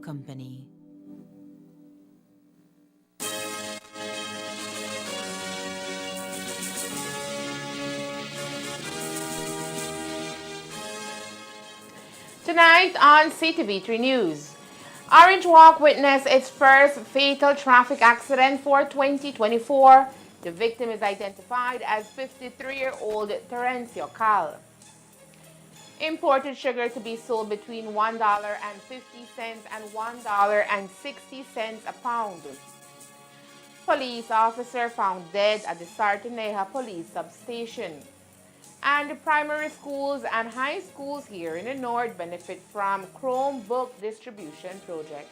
company. Tonight on CTV3 News, Orange Walk witnessed its first fatal traffic accident for 2024. The victim is identified as 53-year-old Terencio Cal. Imported sugar to be sold between $1.50 and $1.60 a pound. Police officer found dead at the Sartaneja police substation. And primary schools and high schools here in the north benefit from Chromebook distribution project.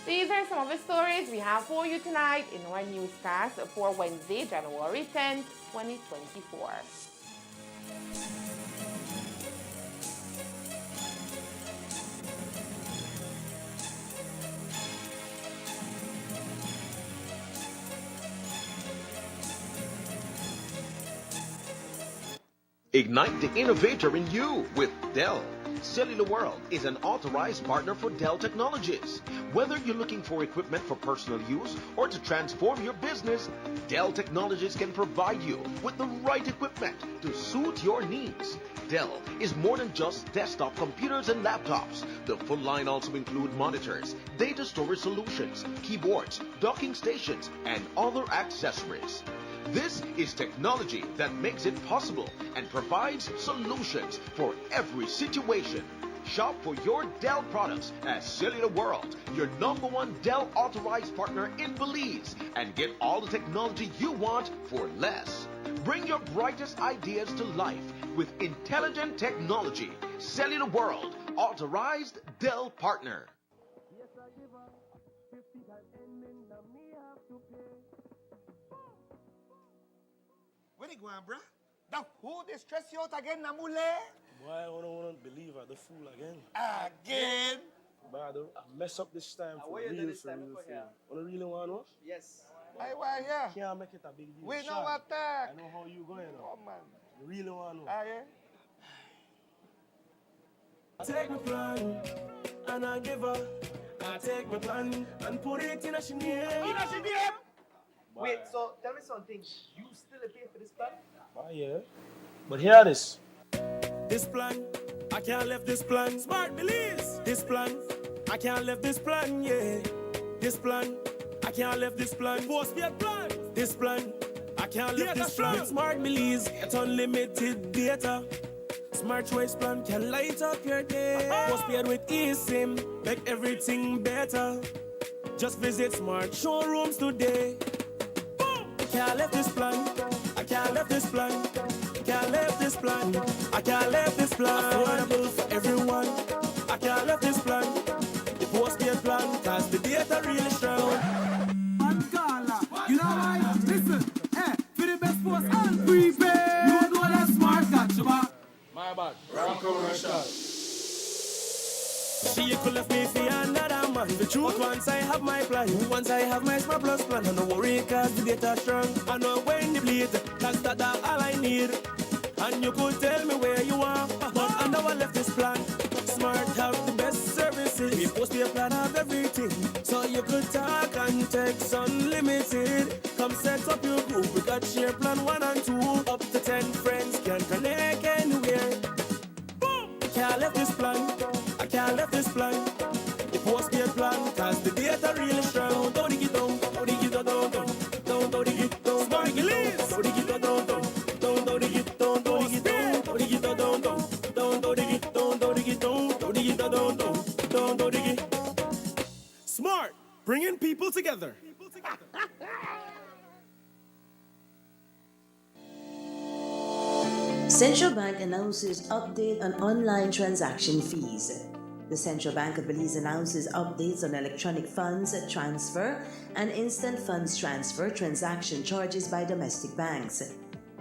These are some of the stories we have for you tonight in our newscast for Wednesday, January 10th, 2024. Ignite the innovator in you with Dell. Cellular World is an authorized partner for Dell Technologies. Whether you're looking for equipment for personal use or to transform your business, Dell Technologies can provide you with the right equipment to suit your needs. Dell is more than just desktop computers and laptops. The full line also includes monitors, data storage solutions, keyboards, docking stations, and other accessories. This is technology that makes it possible and provides solutions for every situation. Shop for your Dell products at Cellular World, your #1 Dell authorized partner in Belize, and get all the technology you want for less. Bring your brightest ideas to life with intelligent technology. Cellular World, authorized Dell partner. Where you going, bruh? The who they stress you out again, Namule? Boy, I don't believe the fool again. Again? But I mess up this time for real, for real. You really want to know? Yes. I want here. Can't make it a big deal. We Sure. know what that. I know how you going now. Oh, man. You really want to know? Yeah? Take my plan, and I give her. I take my plan and put it in a name. Wait, so tell me something. You still pay for this plan? Yeah. But hear this. This plan, I can't leave this plan. Smart Belize. This plan, I can't leave this plan, yeah. This plan, I can't leave this plan. Postpaid plan. This plan, I can't leave this plan. Smart Belize, it's unlimited data. Smart Choice plan can light up your day. Postpaid with eSIM, make everything better. Just visit Smart Showrooms today. I can't leave this plan. I can't leave this plan. I can't leave this plan. I can't leave this plan. Affordable for everyone. I can't leave this plan. The postpaid plan, cause the data really strong. Mancala, you know why? Listen, hey, for the best post and prepaid. You know that smart catch, man. My bad. Wrong commercial. She could left me for another man. The truth, once I have my plan, once I have my Smart Plus plan, I no worry cause the data strong. I know when the bleed, cause that's all I need. And you could tell me where you are, but I know I left this plan. Smart have the best services. We post your plan have everything. So you could talk and text unlimited. Come set up your group. We got share plan 1 and 2. Up to 10 friends can connect anywhere. Boom! I can't leave this plan. I can't leave this plan. The postpaid plan, cause the data really strong. Don't dig it down, don't dig it down, don't dig it down. Smart Belize. Don't dig it down, don't dig it down, don't dig it down, don't dig it down, don't dig it down, don't dig it down, don't dig it down, don't dig it. Smart, bringing people together. Central Bank announces update on online transaction fees. The Central Bank of Belize announces updates on electronic funds transfer and instant funds transfer transaction charges by domestic banks.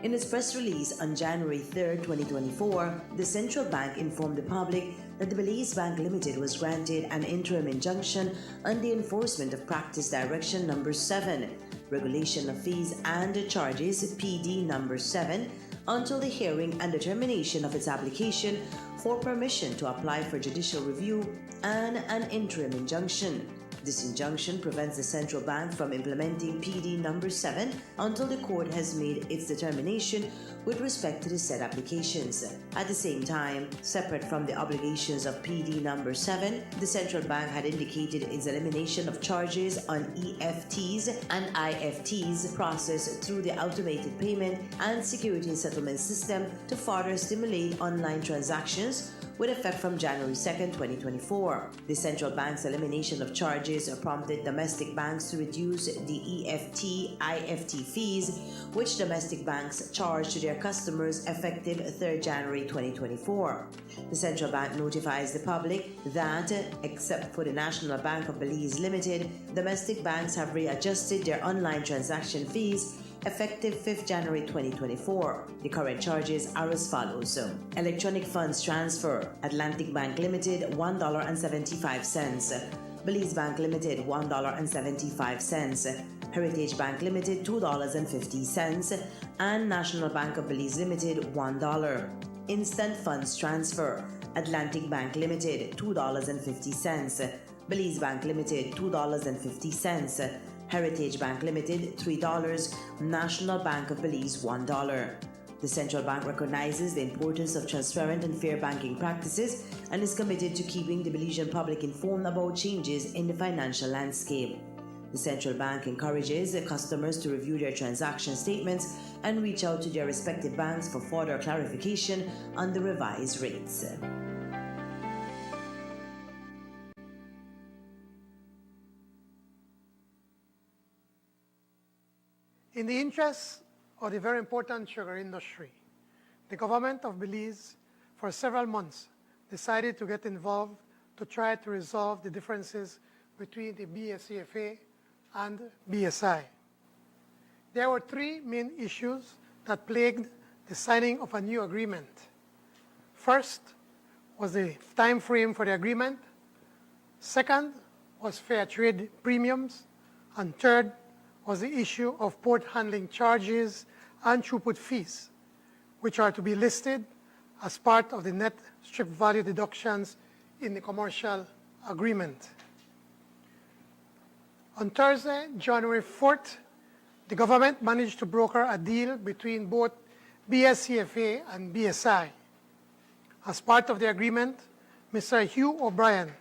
In its press release on January 3, 2024, the Central Bank informed the public that the Belize Bank Limited was granted an interim injunction on the enforcement of Practice Direction Number 7, Regulation of Fees and Charges, PD Number 7, until the hearing and determination of its application for permission to apply for judicial review and an interim injunction. This injunction prevents the central bank from implementing PD number 7 until the court has made its determination with respect to the said applications. At the same time, separate from the obligations of PD number 7, the central bank had indicated its elimination of charges on EFTs and IFTs processed through the automated payment and security settlement system to further stimulate online transactions with effect from January 2nd, 2024. The central bank's elimination of charges prompted domestic banks to reduce the EFT, IFT fees, which domestic banks charge to their customers effective 3rd January 2024. The central bank notifies the public that, except for the National Bank of Belize Limited, domestic banks have readjusted their online transaction fees effective 5th January 2024. The current charges are as follows. Electronic funds transfer, Atlantic Bank Limited, $1.75. Belize Bank Limited, $1.75. Heritage Bank Limited, $2.50. And National Bank of Belize Limited, $1. Instant funds transfer, Atlantic Bank Limited, $2.50. Belize Bank Limited, $2.50. Heritage Bank Limited, $3, National Bank of Belize, $1. The central bank recognizes the importance of transparent and fair banking practices and is committed to keeping the Belizean public informed about changes in the financial landscape. The central bank encourages customers to review their transaction statements and reach out to their respective banks for further clarification on the revised rates. In the interests of the very important sugar industry, the government of Belize, for several months, decided to get involved to try to resolve the differences between the BSCFA and BSI. There were three main issues that plagued the signing of a new agreement. First was the time frame for the agreement. Second was fair trade premiums. And third was the issue of port handling charges and throughput fees, which are to be listed as part of the net strip value deductions in the commercial agreement. On Thursday, January 4th, the government managed to broker a deal between both BSCFA and BSI. As part of the agreement, Mr. Hugh O'Brien,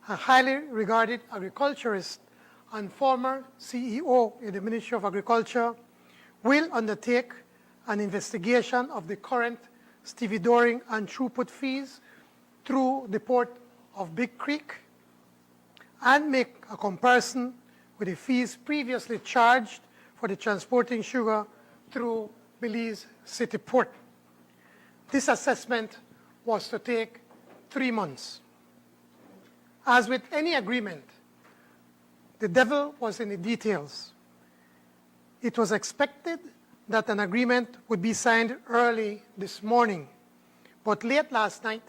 a highly regarded agriculturist and former CEO in the Ministry of Agriculture, will undertake an investigation of the current stevedoring and throughput fees through the port of Big Creek and make a comparison with the fees previously charged for the transporting sugar through Belize City Port. This assessment was to take 3 months. As with any agreement, the devil was in the details. It was expected that an agreement would be signed early this morning, but late last night,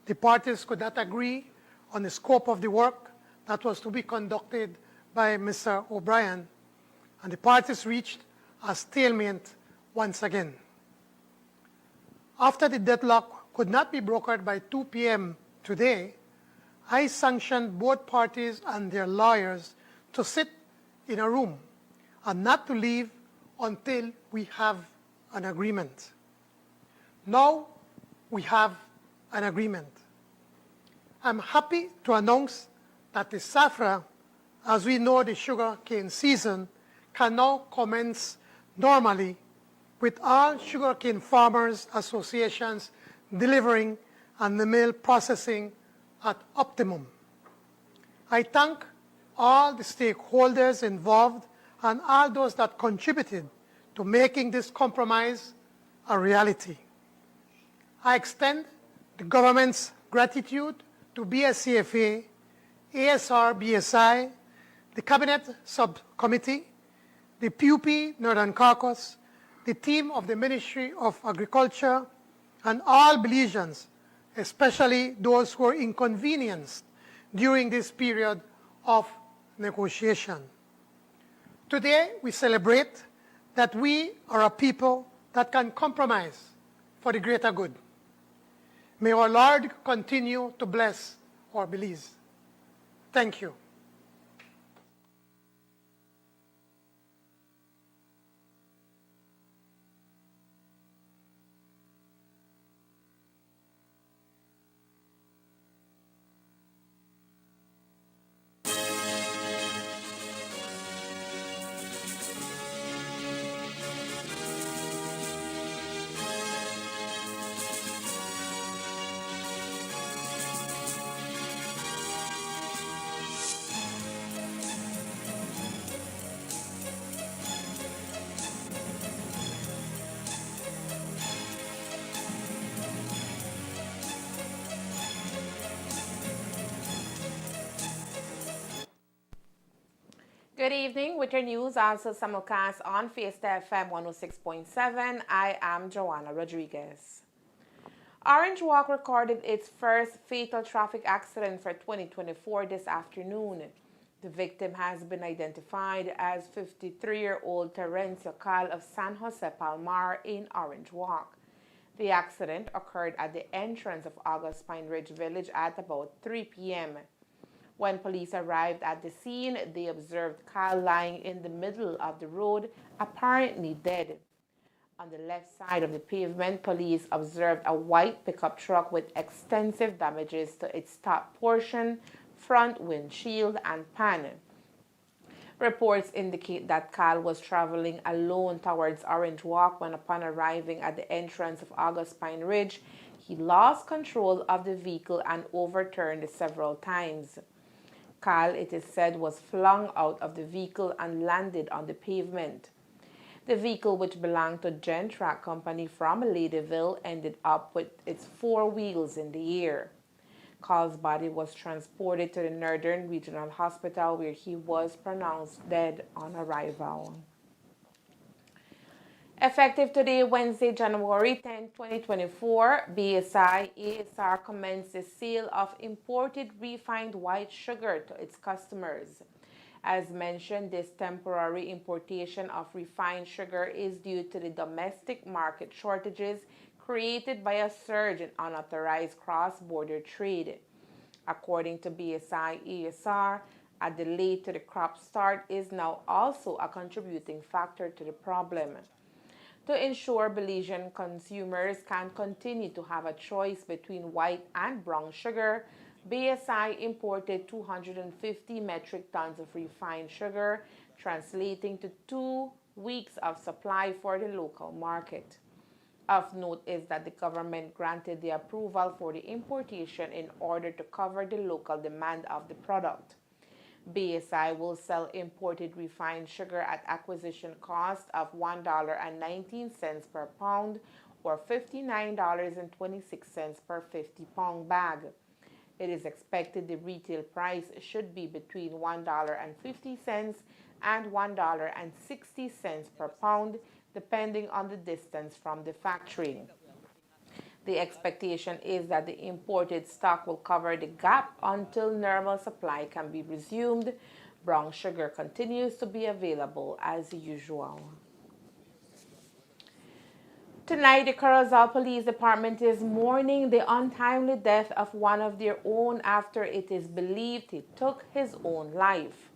the parties could not agree on the scope of the work that was to be conducted by Mr. O'Brien, and the parties reached a stalemate once again. After the deadlock could not be brokered by 2 p.m. today, I sanctioned both parties and their lawyers to sit in a room and not to leave until we have an agreement. Now we have an agreement. I'm happy to announce that the SAFRA, as we know the sugar cane season, can now commence normally with all sugarcane farmers associations delivering and the mill processing at optimum. I thank all the stakeholders involved and all those that contributed to making this compromise a reality. I extend the government's gratitude to BSCFA, ASR BSI, the Cabinet Subcommittee, the PUP Northern Caucus, the team of the Ministry of Agriculture, and all Belizeans, especially those who were inconvenienced during this period of negotiation. Today, we celebrate that we are a people that can compromise for the greater good. May our Lord continue to bless our Belize. Thank you. Good evening. With your news, also simulcast on Fiesta FM 106.7. I am Joanna Rodriguez. Orange Walk recorded its first fatal traffic accident for 2024 this afternoon. The victim has been identified as 53-year-old Terencio Cal of San Jose Palmar in Orange Walk. The accident occurred at the entrance of August Pine Ridge Village at about 3 p.m. When police arrived at the scene, they observed Cal lying in the middle of the road, apparently dead. On the left side of the pavement, police observed a white pickup truck with extensive damages to its top portion, front windshield, and pan. Reports indicate that Cal was traveling alone towards Orange Walk when, upon arriving at the entrance of August Pine Ridge, he lost control of the vehicle and overturned several times. Cal, it is said, was flung out of the vehicle and landed on the pavement. The vehicle, which belonged to Gentrack Company from Ladyville, ended up with its 4 wheels in the air. Cal's body was transported to the Northern Regional Hospital, where he was pronounced dead on arrival. Effective today, Wednesday, January 10, 2024, BSI-ASR commenced the sale of imported refined white sugar to its customers. As mentioned, this temporary importation of refined sugar is due to the domestic market shortages created by a surge in unauthorized cross-border trade. According to BSI-ASR, a delay to the crop start is now also a contributing factor to the problem. To ensure Belizean consumers can continue to have a choice between white and brown sugar, BSI imported 250 metric tons of refined sugar, translating to 2 weeks of supply for the local market. Of note is that the government granted the approval for the importation in order to cover the local demand of the product. BSI will sell imported refined sugar at acquisition cost of $1.19 per pound or $59.26 per 50-pound bag. It is expected the retail price should be between $1.50 and $1.60 per pound, depending on the distance from the factory. The expectation is that the imported stock will cover the gap until normal supply can be resumed. Brown sugar continues to be available as usual. Tonight, the Corozal Police Department is mourning the untimely death of one of their own after it is believed he took his own life.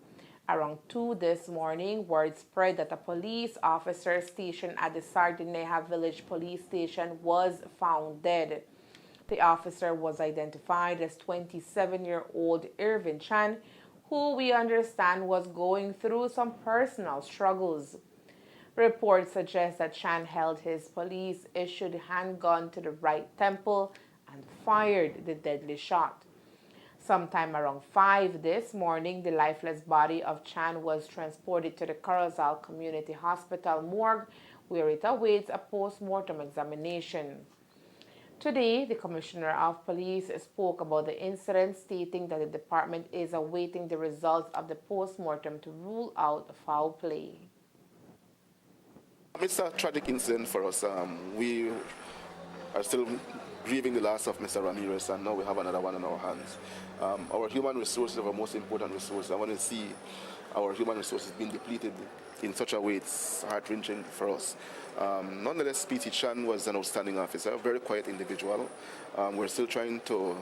Around 2 this morning, word spread that a police officer stationed at the Sardineja Village Police Station was found dead. The officer was identified as 27-year-old Irvin Chan, who we understand was going through some personal struggles. Reports suggest that Chan held his police-issued handgun to the right temple and fired the deadly shot. Sometime around 5 this morning, the lifeless body of Chan was transported to the Corozal Community Hospital morgue, where it awaits a post-mortem examination. Today, the Commissioner of Police spoke about the incident, stating that the department is awaiting the results of the post-mortem to rule out foul play. It's a tragic incident for us. We are still grieving the loss of Mr. Ramirez, and now we have another one in our hands. Our human resources are our most important resource. I want to see our human resources being depleted in such a way it's heart-wrenching for us. Nonetheless, P.T. Chan was an outstanding officer, a very quiet individual. We're still trying to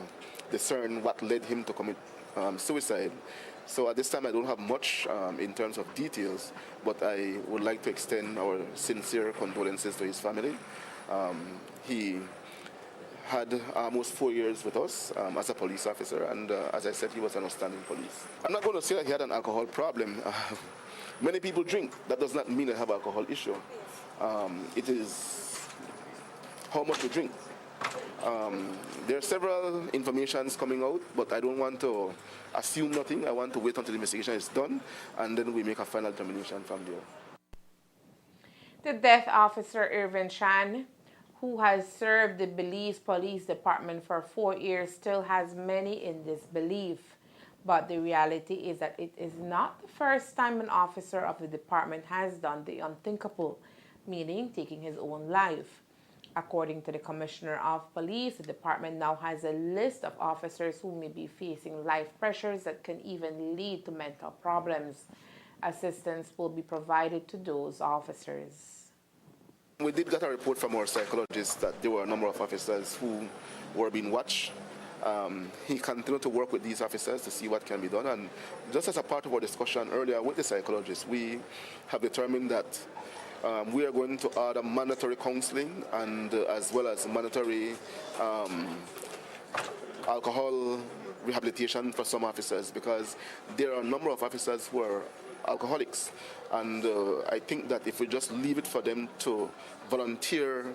discern what led him to commit suicide. So at this time, I don't have much in terms of details, but I would like to extend our sincere condolences to his family. He had almost 4 years with us as a police officer, and as I said, he was an outstanding police. I'm not going to say that he had an alcohol problem. Many people drink. That does not mean they have an alcohol issue. It is how much you drink. There are several informations coming out, but I don't want to assume nothing. I want to wait until the investigation is done, and then we make a final determination from there. The death officer Irvin Chan, who has served the Belize Police Department for 4 years, still has many in disbelief. But the reality is that it is not the first time an officer of the department has done the unthinkable, meaning taking his own life. According to the Commissioner of Police, the department now has a list of officers who may be facing life pressures that can even lead to mental problems. Assistance will be provided to those officers. We did get a report from our psychologist that there were a number of officers who were being watched. He continued to work with these officers to see what can be done. And just as a part of our discussion earlier with the psychologist, we have determined that we are going to order mandatory counseling and as well as mandatory alcohol rehabilitation for some officers, because there are a number of officers who are alcoholics, and I think that if we just leave it for them to volunteer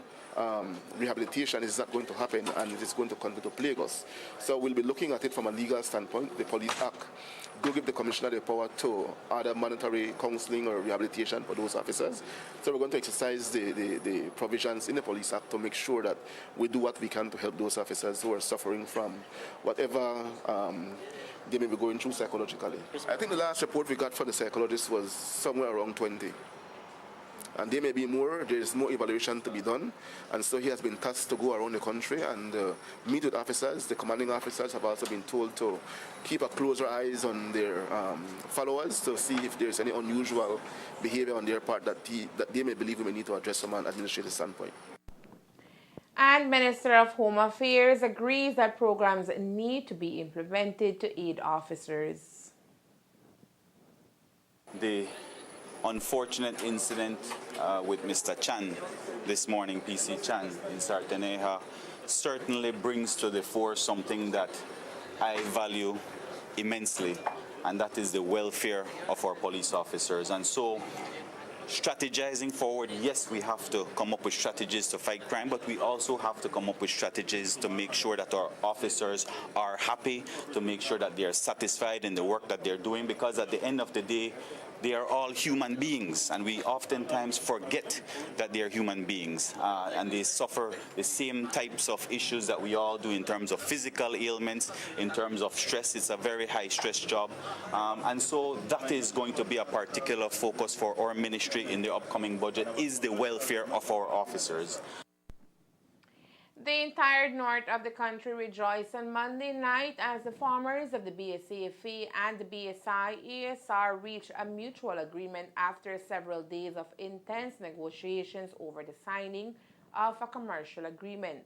rehabilitation, it's not going to happen, and it is going to continue to plague us. So we'll be looking at it from a legal standpoint. The Police Act do give the Commissioner the power to order mandatory counseling or rehabilitation for those officers. So we're going to exercise the provisions in the Police Act to make sure that we do what we can to help those officers who are suffering from whatever they may be going through psychologically. I think the last report we got from the psychologist was somewhere around 20. And there may be more. There is more evaluation to be done. And so he has been tasked to go around the country and meet with officers. The commanding officers have also been told to keep a closer eyes on their followers to see if there's any unusual behavior on their part that they may believe we may need to address from an administrative standpoint. And Minister of Home Affairs agrees that programs need to be implemented to aid officers. The unfortunate incident with Mr. Chan this morning, PC Chan in Sarteneja, certainly brings to the fore something that I value immensely, and that is the welfare of our police officers. And so, strategizing forward, yes, we have to come up with strategies to fight crime, but we also have to come up with strategies to make sure that our officers are happy, to make sure that they are satisfied in the work that they're doing, because at the end of the day, they are all human beings, and we oftentimes forget that they are human beings, and they suffer the same types of issues that we all do in terms of physical ailments, in terms of stress. It's a very high stress job, and so that is going to be a particular focus for our ministry in the upcoming budget, is the welfare of our officers. The entire north of the country rejoiced on Monday night as the farmers of the BSAFE and the BSI-ESR reached a mutual agreement after several days of intense negotiations over the signing of a commercial agreement.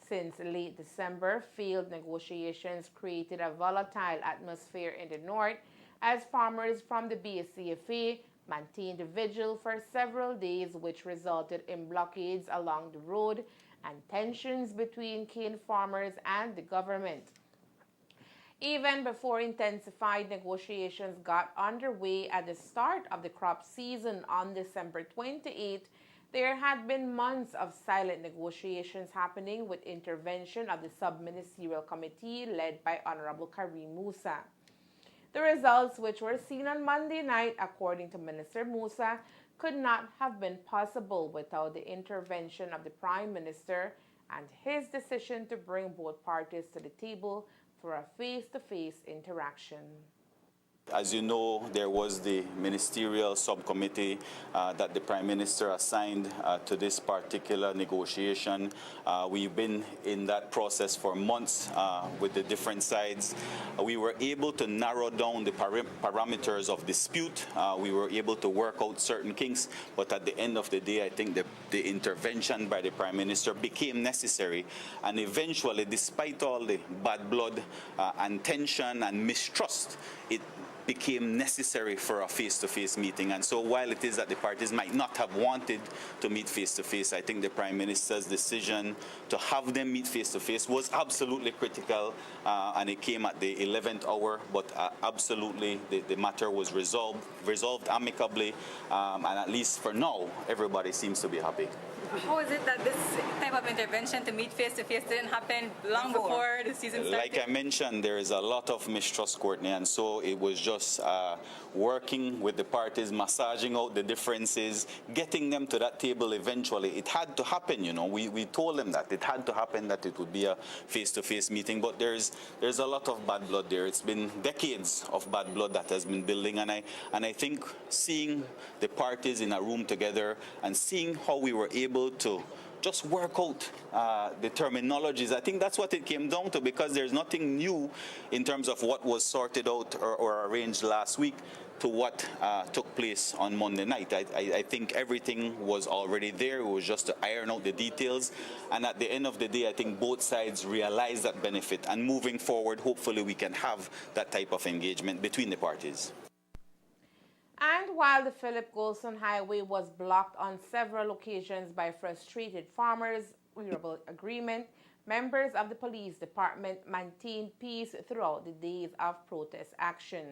Since late December, failed negotiations created a volatile atmosphere in the north as farmers from the BSAFE maintained a vigil for several days, which resulted in blockades along the road and tensions between cane farmers and the government. Even before intensified negotiations got underway at the start of the crop season on December 28, there had been months of silent negotiations happening with intervention of the Sub-Ministerial Committee led by Honorable Karim Musa. The results, which were seen on Monday night, according to Minister Musa, could not have been possible without the intervention of the Prime Minister and his decision to bring both parties to the table for a face-to-face interaction. As you know, there was the ministerial subcommittee that the Prime Minister assigned to this particular negotiation. We've been in that process for months with the different sides. We were able to narrow down the parameters of dispute. We were able to work out certain kinks, but at the end of the day, I think the intervention by the Prime Minister became necessary. And eventually, despite all the bad blood and tension and mistrust, it became necessary for a face-to-face meeting. And so while it is that the parties might not have wanted to meet face-to-face, I think the Prime Minister's decision to have them meet face-to-face was absolutely critical, and it came at the 11th hour, but absolutely the matter was resolved amicably, and at least for now, everybody seems to be happy. How is it that this type of intervention to meet face-to-face didn't happen long before the season started? Like I mentioned, there is a lot of mistrust, Courtney, and so it was just working with the parties, massaging out the differences, getting them to that table eventually. It had to happen, you know. We told them that. It had to happen, that it would be a face-to-face meeting, but there's a lot of bad blood there. It's been decades of bad blood that has been building, and I think seeing the parties in a room together and seeing how we were able to just work out the terminologies. I think that's what it came down to, because there's nothing new in terms of what was sorted out or arranged last week to what took place on Monday night. I think everything was already there. It was just to iron out the details. And at the end of the day, I think both sides realized that benefit. And moving forward, hopefully we can have that type of engagement between the parties. And while the Philip Golson Highway was blocked on several occasions by frustrated farmers, reachable agreement, members of the police department maintained peace throughout the days of protest action.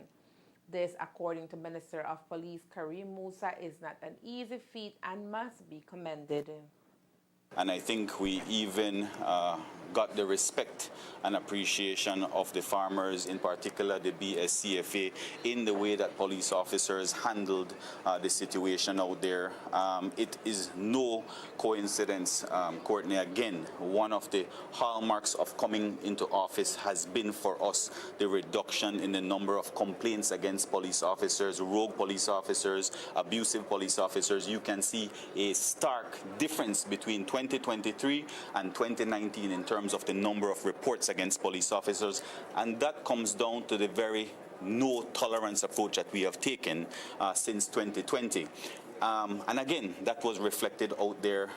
This, according to Minister of Police Karim Musa, is not an easy feat and must be commended. And I think we even got the respect and appreciation of the farmers, in particular the BSCFA, in the way that police officers handled the situation out there. It is no coincidence, Courtney, again, one of the hallmarks of coming into office has been for us the reduction in the number of complaints against police officers, rogue police officers, abusive police officers. You can see a stark difference between 2023 and 2019 in terms of the number of reports against police officers, and that comes down to the very no tolerance approach that we have taken since 2020. And again, that was reflected out there.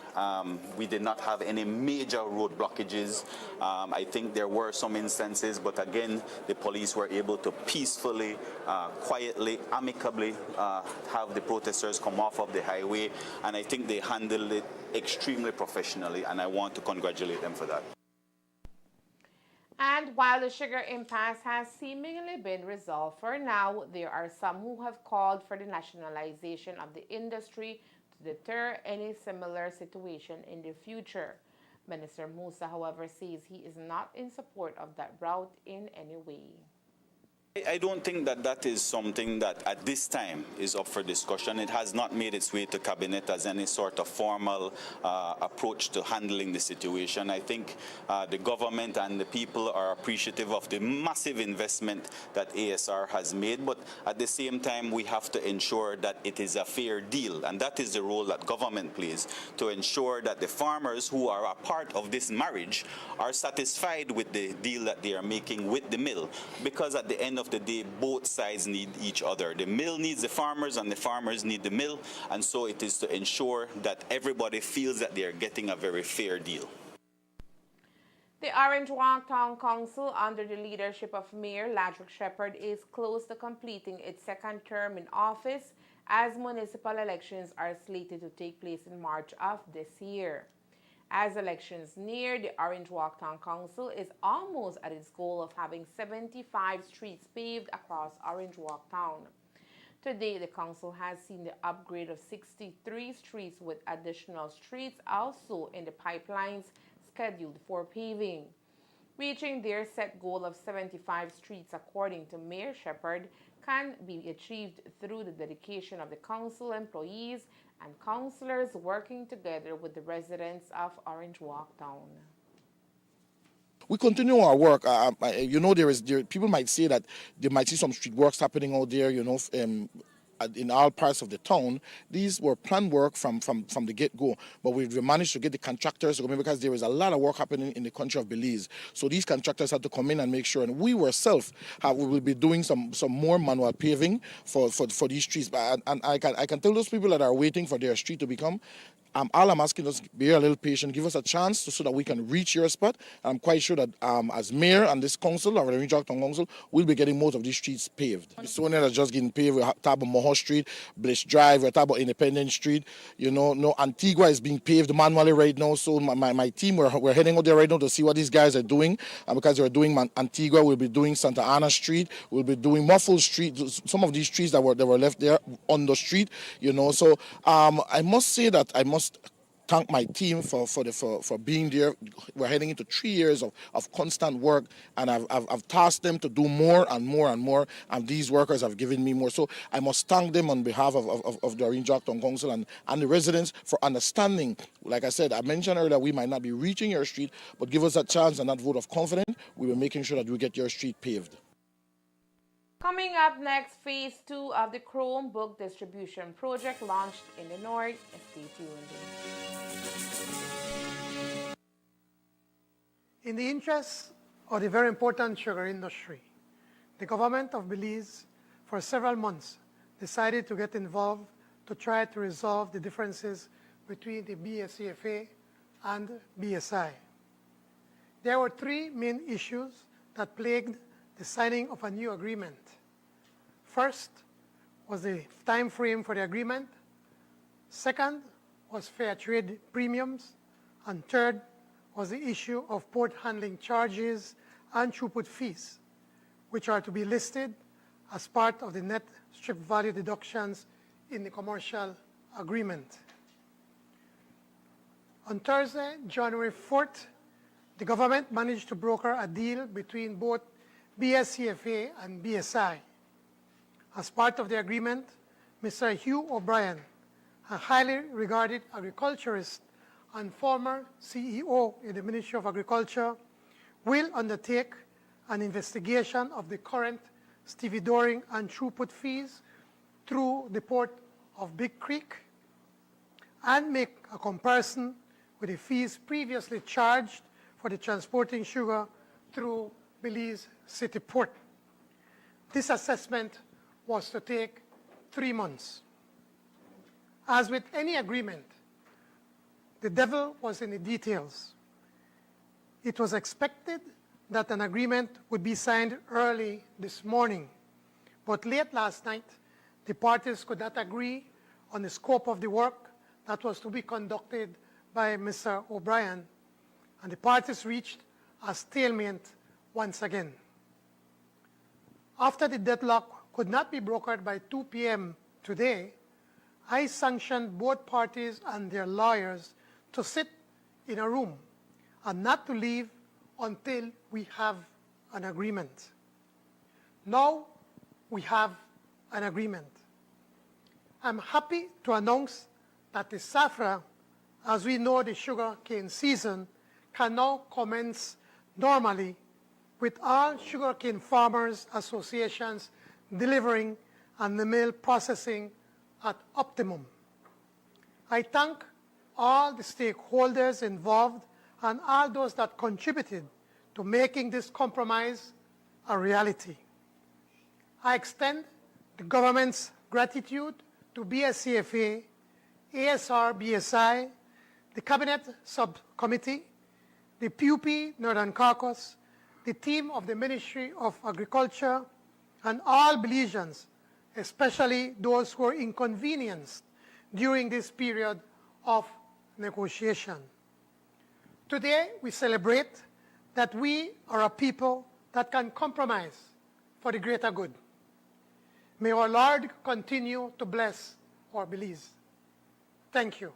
We did not have any major road blockages. I think there were some instances, but again, the police were able to peacefully, quietly, amicably have the protesters come off of the highway, and I think they handled it extremely professionally, and I want to congratulate them for that. And while the sugar impasse has seemingly been resolved for now, there are some who have called for the nationalization of the industry to deter any similar situation in the future. Minister Musa, however, says he is not in support of that route in any way. I don't think that that is something that at this time is up for discussion. It has not made its way to cabinet as any sort of formal approach to handling the situation. I think the government and the people are appreciative of the massive investment that ASR has made, but at the same time we have to ensure that it is a fair deal, and that is the role that government plays, to ensure that the farmers who are a part of this marriage are satisfied with the deal that they are making with the mill, because at the end of the day, both sides need each other. The mill needs the farmers and the farmers need the mill, and so it is to ensure that everybody feels that they are getting a very fair deal. The Orange Walk Town Council, under the leadership of Mayor Ladrick Shepherd, is close to completing its second term in office, as municipal elections are slated to take place in March of this year. As elections near, the Orange Walk Town Council is almost at its goal of having 75 streets paved across Orange Walk Town. Today, the council has seen the upgrade of 63 streets, with additional streets also in the pipelines scheduled for paving. Reaching their set goal of 75 streets, according to Mayor Shepherd, can be achieved through the dedication of the council employees and councillors working together with the residents of Orange Walk Town. We continue our work. You know, people might say that they might see some street works happening out there, you know, in all parts of the town. These were planned work from the get-go, but we managed to get the contractors to come in because there is a lot of work happening in the country of Belize. So these contractors had to come in and make sure, and we ourselves we will be doing some more manual paving for these streets. And I can tell those people that are waiting for their street to become, all I'm asking is be a little patient, give us a chance so that we can reach your spot. I'm quite sure that as mayor and this council, or the regional town council, we'll be getting most of these streets paved. So many are just getting paved. We're talking about Moho Street, Bliss Drive, we're talking about Independence Street. You know, no, Antigua is being paved manually right now. So my team, we're heading out there right now to see what these guys are doing. Because we're doing Antigua, we'll be doing Santa Ana Street, we'll be doing Muffle Street, some of these streets that were left there on the street, you know. So I must say that I must thank my team for being there. We're heading into 3 years of constant work, and I've tasked them to do more and more and more, and these workers have given me more. So I must thank them on behalf of the Orange Town Council and the residents for understanding. Like I said, I mentioned earlier, we might not be reaching your street, but give us a chance and that vote of confidence. We will making sure that we get your street paved. Coming up next, phase 2 of the Chromebook distribution project launched in the north. Stay tuned. In the interest of the very important sugar industry, the government of Belize, for several months, decided to get involved to try to resolve the differences between the BSCFA and BSI. There were 3 main issues that plagued the signing of a new agreement. First was the time frame for the agreement. Second was fair trade premiums. And third was the issue of port handling charges and throughput fees, which are to be listed as part of the net strip value deductions in the commercial agreement. On Thursday, January 4th, the government managed to broker a deal between both BSCFA and BSI. As part of the agreement, Mr. Hugh O'Brien, a highly regarded agriculturist and former CEO in the Ministry of Agriculture, will undertake an investigation of the current stevedoring and throughput fees through the port of Big Creek and make a comparison with the fees previously charged for the transporting sugar through Belize City Port. This assessment was to take 3 months. As with any agreement, the devil was in the details. It was expected that an agreement would be signed early this morning, but late last night, the parties could not agree on the scope of the work that was to be conducted by Mr. O'Brien, and the parties reached a stalemate once again. After the deadlock could not be brokered by 2 p.m. today, I sanctioned both parties and their lawyers to sit in a room and not to leave until we have an agreement. Now we have an agreement. I'm happy to announce that the SAFRA, as we know the sugar cane season, can now commence normally with all sugarcane farmers associations delivering and the mill processing at optimum. I thank all the stakeholders involved and all those that contributed to making this compromise a reality. I extend the government's gratitude to BSCFA, ASR BSI, the Cabinet Subcommittee, the PUP Northern Caucus, the team of the Ministry of Agriculture, and all Belizeans, especially those who were inconvenienced during this period of negotiation. Today, we celebrate that we are a people that can compromise for the greater good. May our Lord continue to bless our Belize. Thank you.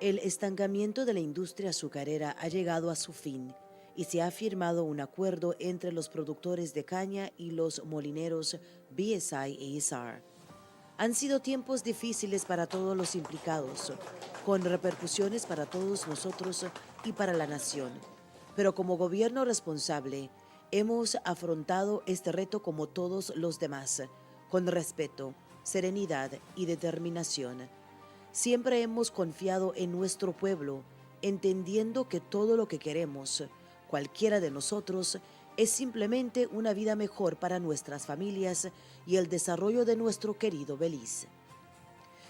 El estancamiento de la industria azucarera ha llegado a su fin y se ha firmado un acuerdo entre los productores de caña y los molineros BSI-ASR. Han sido tiempos difíciles para todos los implicados, con repercusiones para todos nosotros y para la nación. Pero como gobierno responsable, hemos afrontado este reto como todos los demás, con respeto, serenidad y determinación. Siempre hemos confiado en nuestro pueblo, entendiendo que todo lo que queremos, cualquiera de nosotros, es simplemente una vida mejor para nuestras familias y el desarrollo de nuestro querido Belice.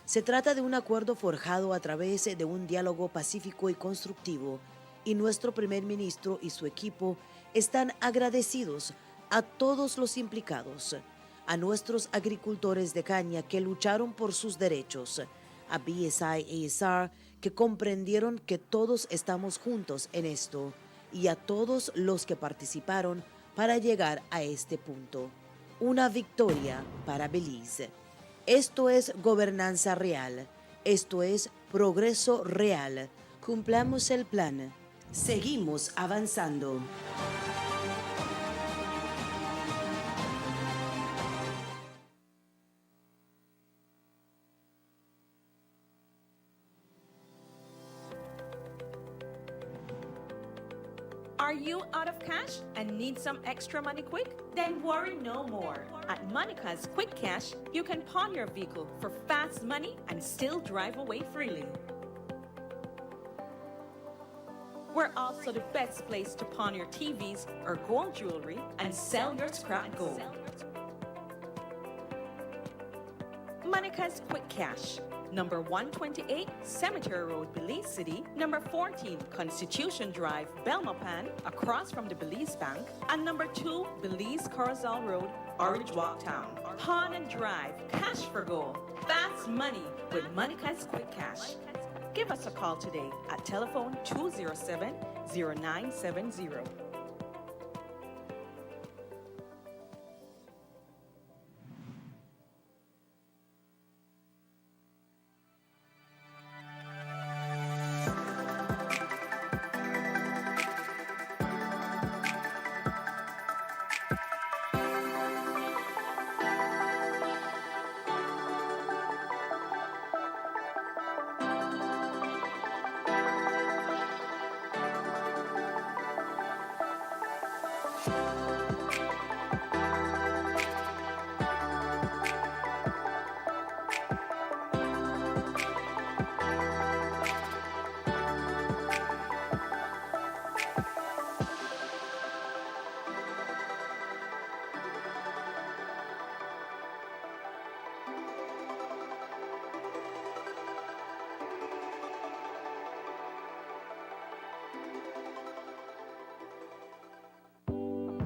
Se trata de un acuerdo forjado a través de un diálogo pacífico y constructivo, y nuestro primer ministro y su equipo están agradecidos a todos los implicados, a nuestros agricultores de caña que lucharon por sus derechos, a BSI-ASR que comprendieron que todos estamos juntos en esto, y a todos los que participaron para llegar a este punto. Una victoria para Belice. Esto es gobernanza real. Esto es progreso real. Cumplamos el plan. Seguimos avanzando. Are you out of cash and need some extra money quick? Then worry no more. At Monica's Quick Cash, you can pawn your vehicle for fast money and still drive away freely. We're also the best place to pawn your TVs or gold jewelry and sell your scrap gold. Monica's Quick Cash. Number 128, Cemetery Road, Belize City. Number 14, Constitution Drive, Belmopan, across from the Belize Bank. And number 2, Belize Corozal Road, Orange Walk Town. Pawn and drive, cash for gold. Fast money with Monica's Quick Cash. Give us a call today at telephone 207-0970.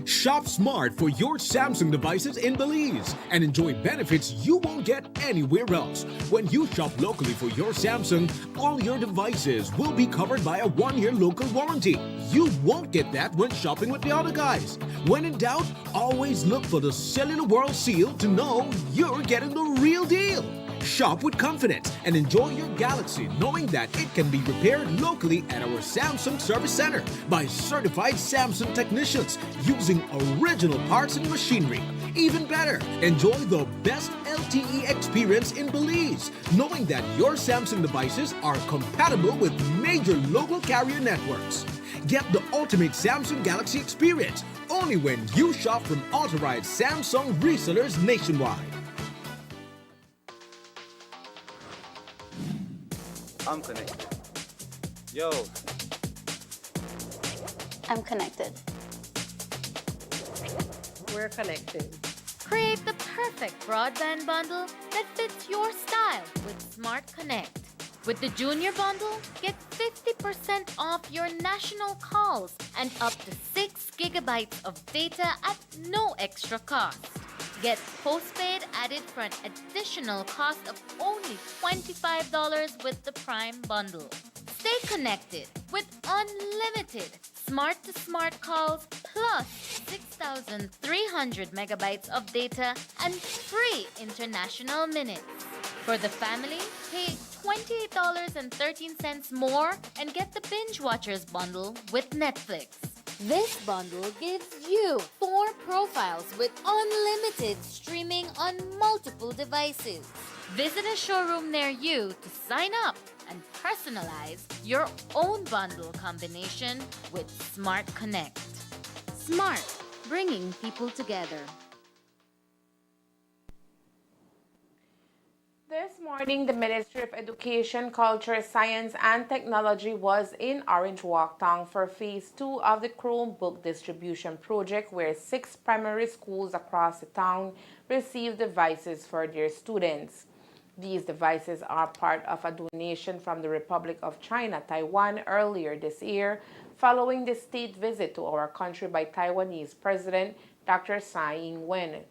Shop smart for your Samsung devices in Belize and enjoy benefits you won't get anywhere else. When you shop locally for your Samsung, all your devices will be covered by a 1-year local warranty. You won't get that when shopping with the other guys. When in doubt, always look for the Cellular World seal to know you're getting the real deal. Shop with confidence and enjoy your Galaxy knowing that it can be repaired locally at our Samsung Service Center by certified Samsung technicians using original parts and machinery. Even better, enjoy the best LTE experience in Belize, knowing that your Samsung devices are compatible with major local carrier networks. Get the ultimate Samsung Galaxy experience only when you shop from authorized Samsung resellers nationwide. I'm connected. Yo. I'm connected. We're connected. Create the perfect broadband bundle that fits your style with Smart Connect. With the Junior Bundle, get 50% off your national calls and up to 6 gigabytes of data at no extra cost. Get postpaid added for an additional cost of only $25 with the Prime Bundle. Stay connected with unlimited smart-to-smart calls plus 6,300 megabytes of data and free international minutes. For the family, pay $28.13 more and get the Binge Watchers bundle with Netflix. This bundle gives you 4 profiles with unlimited streaming on multiple devices. Visit a showroom near you to sign up and personalize your own bundle combination with Smart Connect. Smart, bringing people together. This morning, the Ministry of Education, Culture, Science and Technology was in Orange Walk Town for Phase 2 of the Chromebook distribution project, where 6 primary schools across the town received devices for their students. These devices are part of a donation from the Republic of China, Taiwan, earlier this year, following the state visit to our country by Taiwanese President Dr. Tsai Ing-wen.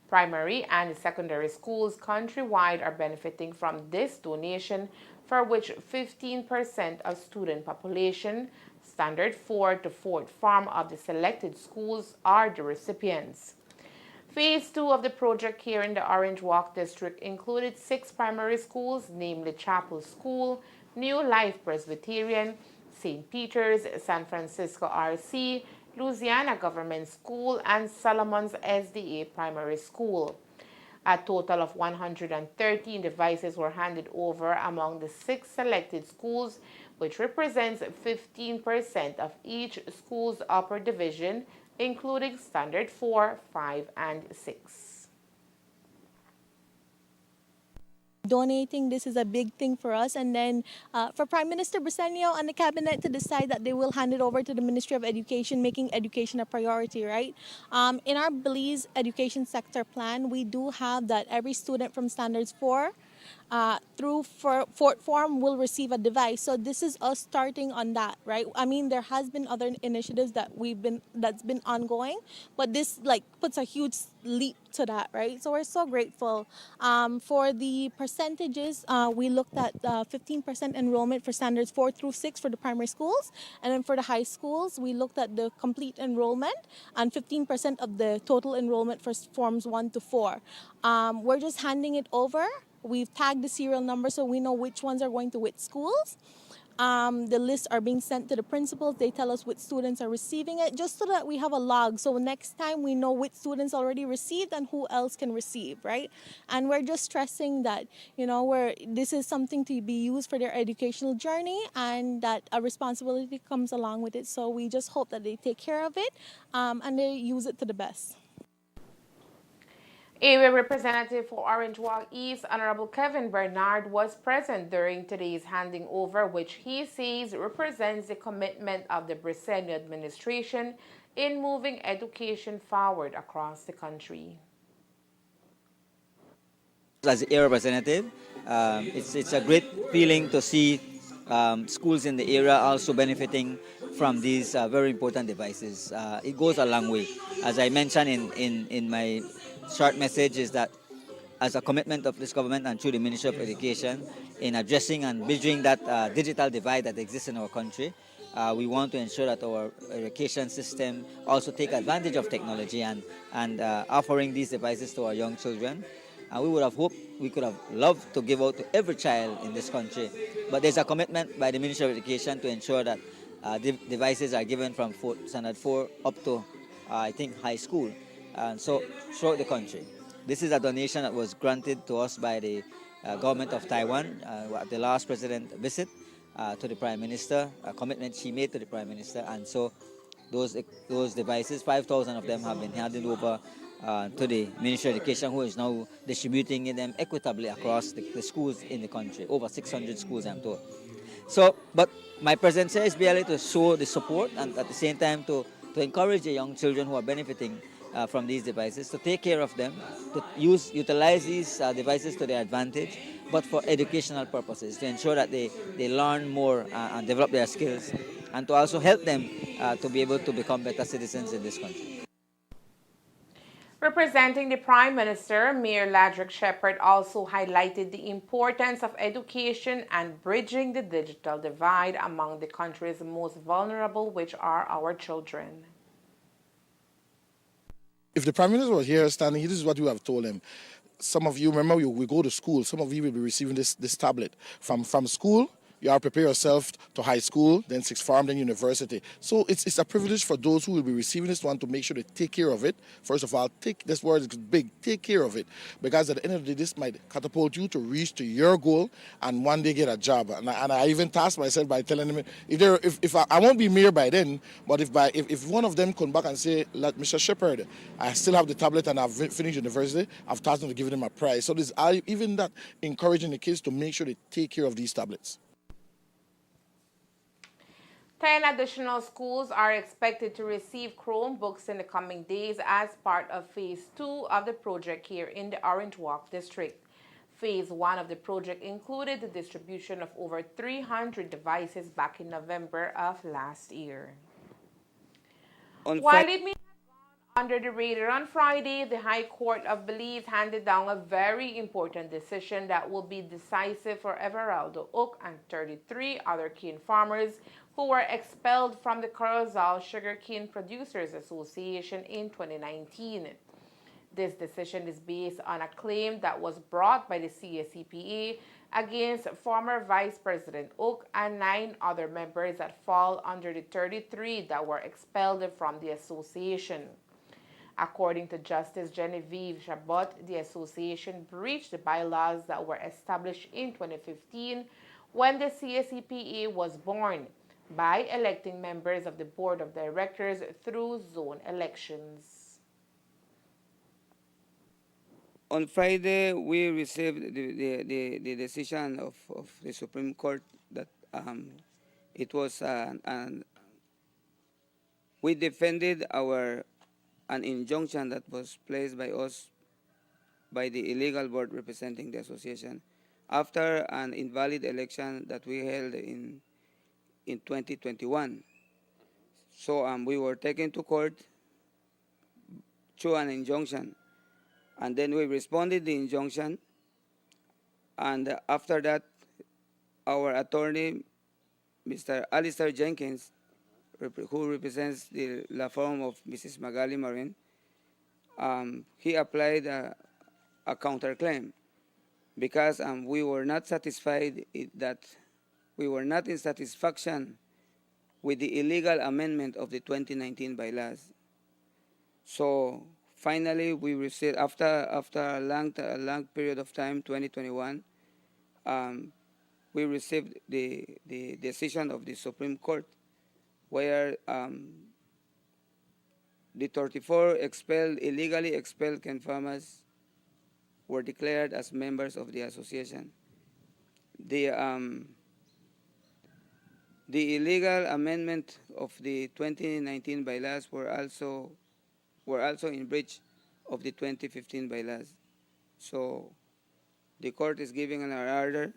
Primary and secondary schools countrywide are benefiting from this donation, for which 15% of student population, standard 4 to 4th form of the selected schools, are the recipients. Phase 2 of the project here in the Orange Walk district included 6 primary schools, namely Chapel School, New Life Presbyterian, St. Peter's, San Francisco RC, Louisiana Government School, and Solomon's SDA Primary School. A total of 113 devices were handed over among the 6 selected schools, which represents 15% of each school's upper division, including Standard 4, 5, and 6. Donating this is a big thing for us, and then for Prime Minister Briceño and the cabinet to decide that they will hand it over to the Ministry of Education, making education a priority, right? In our Belize education sector plan, we do have that every student from standards 4 through fourth form will receive a device. So this is us starting on that, right? I mean, there has been other initiatives that's been ongoing, but this like puts a huge leap to that, right? So we're so grateful. For the percentages, we looked at 15% enrollment for standards 4 through 6 for the primary schools, and then for the high schools, we looked at the complete enrollment and 15% of the total enrollment for forms 1 to 4. We're just handing it over. We've tagged the serial number so we know which ones are going to which schools. The lists are being sent to the principals. They tell us which students are receiving it, just so that we have a log. So next time we know which students already received and who else can receive, right? And we're just stressing that, this is something to be used for their educational journey, and that a responsibility comes along with it. So we just hope that they take care of it and they use it to the best. Area Representative for Orange Walk East, Honorable Kevin Bernard, was present during today's handing over, which he says represents the commitment of the Briceño administration in moving education forward across the country. As the area representative, it's a great feeling to see schools in the area also benefiting from these very important devices. It goes a long way. As I mentioned in my short message, is that as a commitment of this government and through the Ministry of Education in addressing and bridging that digital divide that exists in our country, we want to ensure that our education system also take advantage of technology and offering these devices to our young children. We would have hoped, we could have loved to give out to every child in this country, but there's a commitment by the Ministry of Education to ensure that devices are given from standard 4 up to, I think, high school. And so throughout the country. This is a donation that was granted to us by the government of Taiwan at the last president visit to the Prime Minister, a commitment she made to the Prime Minister, and so those devices, 5,000 of them have been handed over to the Ministry of Education, who is now distributing them equitably across the schools in the country, over 600 schools I'm told. So, but my presence here is merely to show the support and at the same time to encourage the young children who are benefiting from these devices, to take care of them, to utilize these devices to their advantage, but for educational purposes, to ensure that they learn more and develop their skills, and to also help them to be able to become better citizens in this country. Representing the Prime Minister, Mayor Ladrick Shepherd also highlighted the importance of education and bridging the digital divide among the country's most vulnerable, which are our children. If the Prime Minister was here standing, this is what we have told him. some of you remember we go to school. Some of you will be receiving this tablet from school. You are prepare yourself to high school, then sixth form, then university. So it's a privilege for those who will be receiving this one to make sure they take care of it. First of all, take this word is big. Take care of it, because at the end of the day, this might catapult you to reach to your goal and one day get a job. And I even tasked myself by telling them if I won't be mayor by then, but if one of them come back and say, like Mr. Shepherd, I still have the tablet and I've finished university, I've tasked them to give them a prize. So this even that encouraging the kids to make sure they take care of these tablets. 10 additional schools are expected to receive Chromebooks in the coming days as part of Phase 2 of the project here in the Orange Walk District. Phase 1 of the project included the distribution of over 300 devices back in November of last year. While it may have gone under the radar on Friday, the High Court of Belize handed down a very important decision that will be decisive for Everaldo Oak and 33 other cane farmers who were expelled from the Corozal Sugarcane Producers Association in 2019. This decision is based on a claim that was brought by the CSCPA against former Vice President Oak and 9 other members that fall under the 33 that were expelled from the association. According to Justice Genevieve Chabot, the association breached the bylaws that were established in 2015 when the CSCPA was born, by electing members of the board of directors through zone elections. On Friday, we received the decision of the Supreme Court that it was we defended an injunction that was placed by us by the illegal board representing the association after an invalid election that we held in 2021. So we were taken to court through an injunction, and then we responded the injunction, and after that, our attorney, Mr. Alistair Jenkins, who represents the law firm of Mrs. Magali Marin, he applied a counterclaim because we were not satisfied that we were not in satisfaction with the illegal amendment of the 2019 bylaws. So finally, we received, after a long period of time, 2021, we received the decision of the Supreme Court, where the 34 illegally expelled cane farmers were declared as members of the association. The illegal amendment of the 2019 bylaws were also in breach of the 2015 bylaws. So the court is giving an order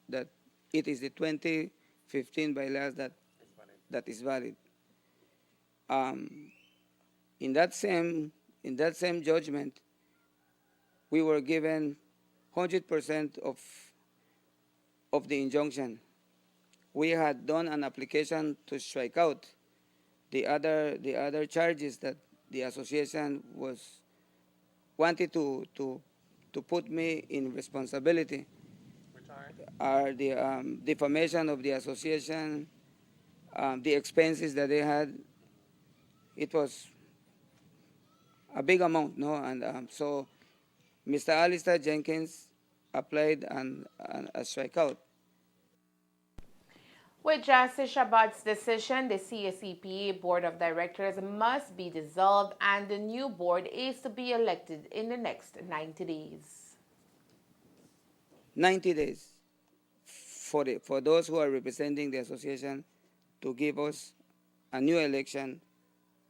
that it is the 2015 bylaws that is valid. In that same judgment, we were given 100% of the injunction. We had done an application to strike out the other charges that the association wanted to put me in responsibility. Are the defamation of the association, the expenses that they had. It was a big amount, no? And so Mr. Alistair Jenkins applied a strikeout. With Justice Chabot's decision, the CSCPA Board of Directors must be dissolved and the new board is to be elected in the next 90 days. 90 days for those who are representing the association to give us a new election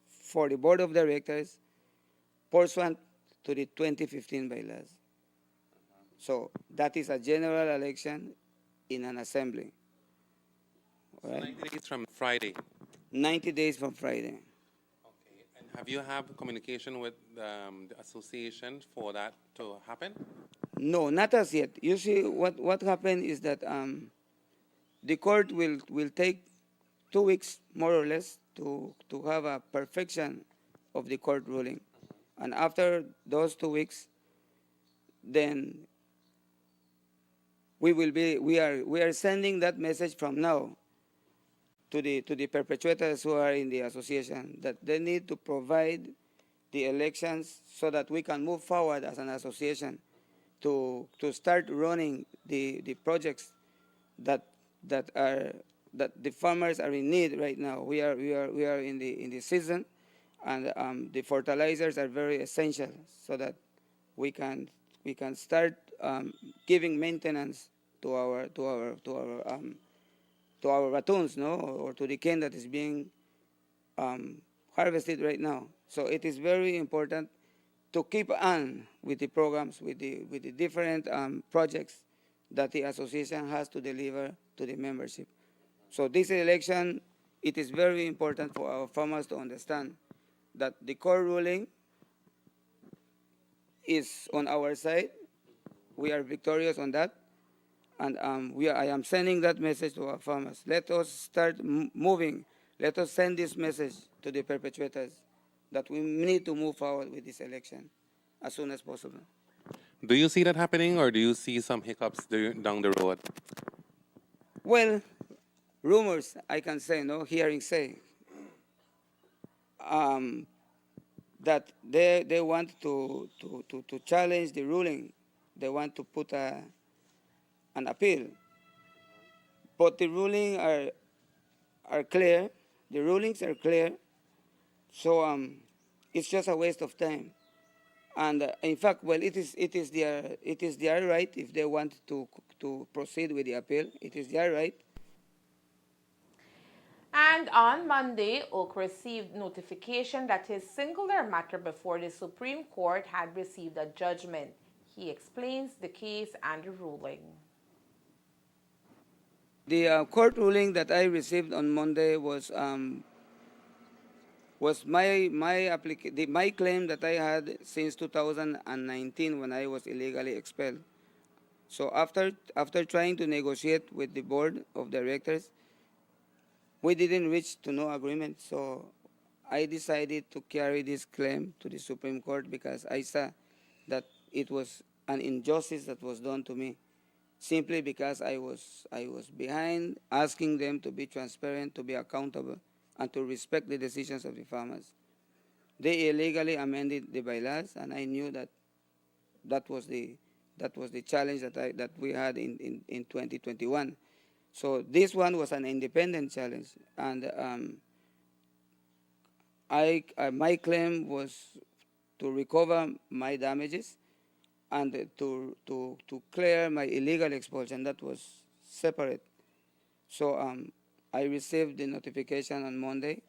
for the Board of Directors pursuant to the 2015 bylaws. So that is a general election in an assembly. Right. 90 days from Friday. 90 days from Friday. Okay. And have you had communication with the association for that to happen? No, not as yet. You see, what happened is that the court will take 2 weeks, more or less, to have a perfection of the court ruling. And after those 2 weeks, then we are sending that message from now to the perpetrators who are in the association, that they need to provide the elections so that we can move forward as an association to start running the projects that the farmers are in need right now. We are in the season, and the fertilizers are very essential so that we can start giving maintenance to our ratoons, no, or to the cane that is being harvested right now. So it is very important to keep on with the programs, with the different projects that the association has to deliver to the membership. So this election, it is very important for our farmers to understand that the court ruling is on our side. We are victorious on that, and I am sending that message to our farmers. Let us start moving. Let us send this message to the perpetrators that we need to move forward with this election as soon as possible. Do you see that happening, or do you see some hiccups down the road? Well, rumors, I can say, no, hearing say, that they want to challenge the ruling. They want to put an appeal. But the rulings are clear. The rulings are clear. So it's just a waste of time. And in fact, well, it is their right if they want to proceed with the appeal. It is their right. And on Monday, Oak received notification that his singular matter before the Supreme Court had received a judgment. He explains the case and the ruling. The court ruling that I received on Monday was my claim that I had since 2019 when I was illegally expelled. So after trying to negotiate with the board of directors, we didn't reach to no agreement. So I decided to carry this claim to the Supreme Court because I saw that it was an injustice that was done to me, simply because I was behind asking them to be transparent, to be accountable, and to respect the decisions of the farmers. They illegally amended the bylaws, and I knew that was the challenge that we had in 2021. So this one was an independent challenge, and my claim was to recover my damages and to clear my illegal expulsion. That was separate. So I received the notification on Monday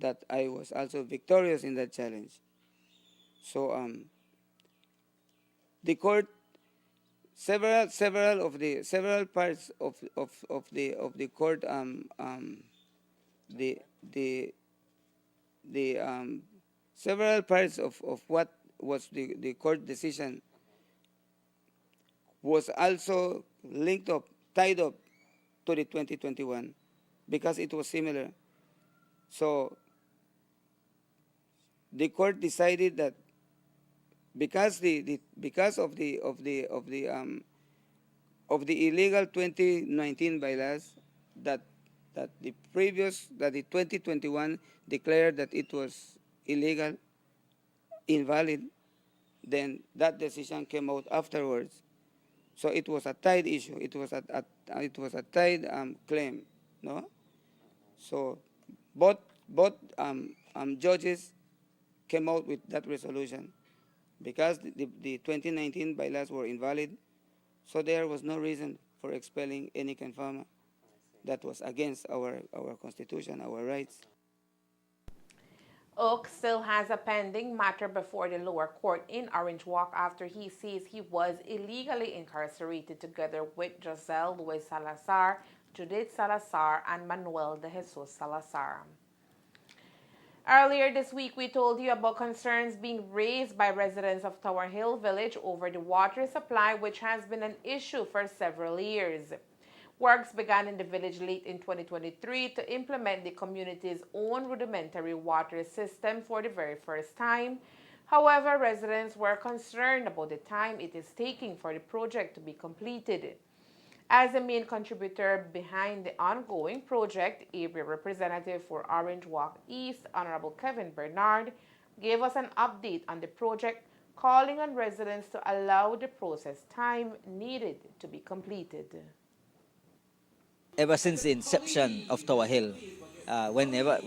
that I was also victorious in that challenge. So the court, several parts of the court, several parts of what was the court decision was also linked up, tied up to the 2021 because it was similar. So the court decided that because of the illegal 2019 bylaws that the 2021 declared that it was illegal, invalid, then that decision came out afterwards. So it was a tied issue. It was a tied claim, no. So both judges came out with that resolution because the 2019 bylaws were invalid. So there was no reason for expelling any Ken farmer. That was against our constitution, our rights. Oak still has a pending matter before the lower court in Orange Walk after he says he was illegally incarcerated together with Giselle Luis Salazar, Judith Salazar, and Manuel de Jesus Salazar. Earlier this week, we told you about concerns being raised by residents of Tower Hill Village over the water supply, which has been an issue for several years. Works began in the village late in 2023 to implement the community's own rudimentary water system for the very first time. However, residents were concerned about the time it is taking for the project to be completed. As the main contributor behind the ongoing project, area representative for Orange Walk East, Honorable Kevin Bernard, gave us an update on the project, calling on residents to allow the process time needed to be completed. Ever since the inception of Tower Hill,